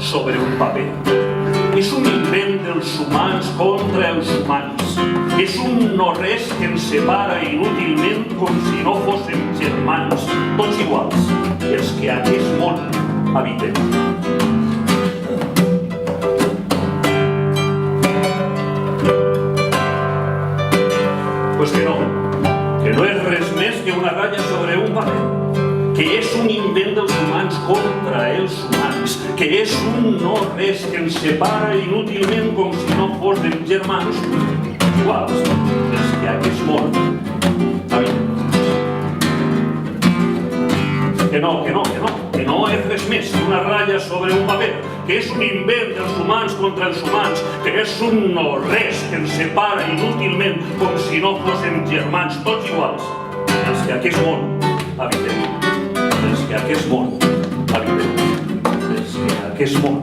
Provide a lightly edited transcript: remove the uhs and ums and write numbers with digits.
sobre un paper. És un invent dels humans contra els humans. És un no-res que ens separa inútilment com si no fóssim germans, tots iguals, els que a aquest món habitem. Pues que no és res més que una ratlla sobre un paper, que és un invent dels humans contra els humans, que és un no-res que ens separa inútilment com si no fóssim germans, iguals, els que a aquest món habitem. Que no és res més que una ratlla sobre un paper, que és un invent dels humans contra els humans, que és un no-res que ens separa inútilment com si no fóssim germans, tots iguals, els que a aquest món habitem. Els que a aquest món habitem. Els que a aquest món